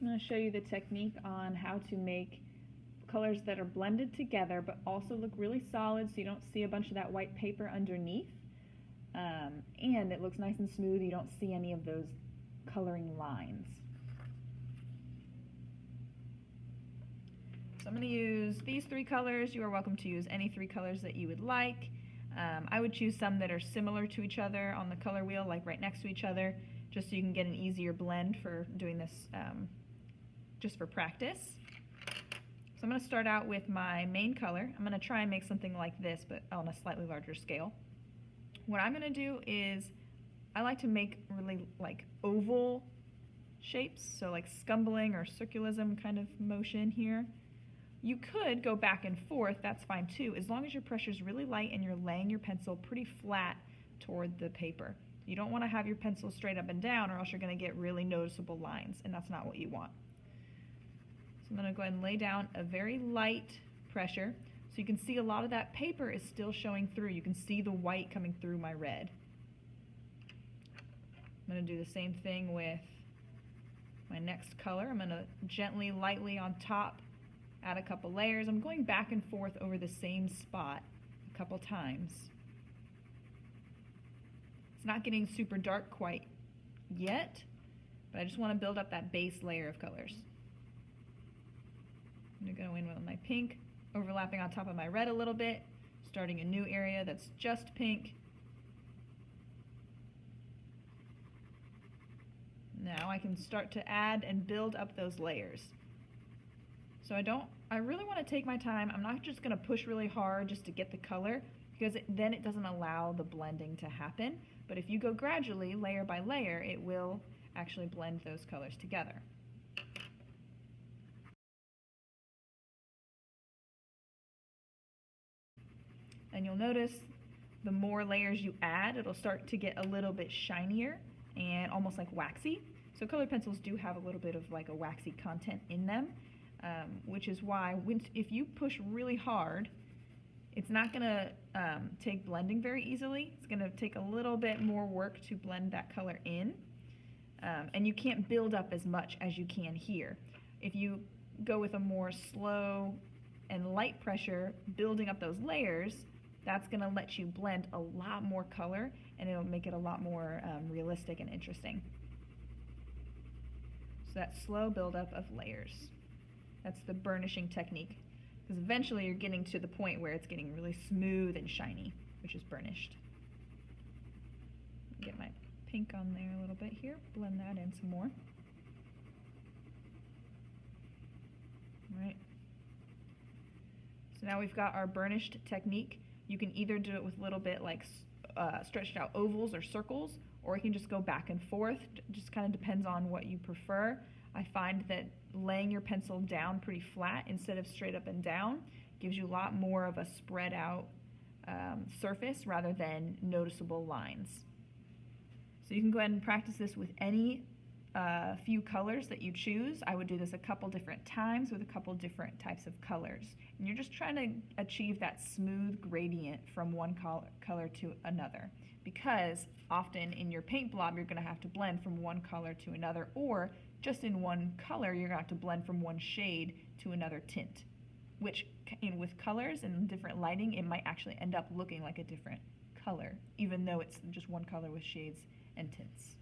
I'm going to show you the technique on how to make colors that are blended together but also look really solid so you don't see a bunch of that white paper underneath, and it looks nice and smooth. You don't see any of those coloring lines. So I'm going to use these three colors. You are welcome to use any three colors that you would like. I would choose some that are similar to each other on the color wheel, like right next to each other, just so you can get an easier blend for doing this just for practice. So I'm going to start out with my main color. I'm going to try and make something like this, but on a slightly larger scale. What I'm going to do is I like to make really like oval shapes, so like scumbling or circulism kind of motion here. You could go back and forth, that's fine too, as long as your pressure is really light and you're laying your pencil pretty flat toward the paper. You don't want to have your pencil straight up and down, or else you're going to get really noticeable lines, and that's not what you want. So I'm going to go ahead and lay down a very light pressure, so you can see a lot of that paper is still showing through. You can see the white coming through my red. I'm going to do the same thing with my next color. I'm going to gently, lightly on top add a couple layers. I'm going back and forth over the same spot a couple times. It's not getting super dark quite yet, but I just want to build up that base layer of colors. I'm going to go in with my pink, overlapping on top of my red a little bit, starting a new area that's just pink. Now I can start to add and build up those layers. So I really want to take my time. I'm not just going to push really hard just to get the color, because then it doesn't allow the blending to happen. But if you go gradually, layer by layer, it will actually blend those colors together. And you'll notice the more layers you add, it'll start to get a little bit shinier and almost like waxy. So colored pencils do have a little bit of like a waxy content in them. Which is why if you push really hard, it's not going to take blending very easily. It's going to take a little bit more work to blend that color in, and you can't build up as much as you can here. If you go with a more slow and light pressure, building up those layers, that's going to let you blend a lot more color, and it'll make it a lot more realistic and interesting. So that slow buildup of layers. That's the burnishing technique, because eventually you're getting to the point where it's getting really smooth and shiny, which is burnished. Get my pink on there a little bit here, blend that in some more. All right. So now we've got our burnished technique. You can either do it with a little bit like stretched out ovals or circles, or you can just go back and forth. It just kind of depends on what you prefer. I find that laying your pencil down pretty flat instead of straight up and down gives you a lot more of a spread out surface rather than noticeable lines. So you can go ahead and practice this with any few colors that you choose. I would do this a couple different times with a couple different types of colors. And you're just trying to achieve that smooth gradient from one color to another, because often in your paint blob you're going to have to blend from one color to another, or just in one color you're going to have to blend from one shade to another tint, which with colors and different lighting it might actually end up looking like a different color, even though it's just one color with shades and tints.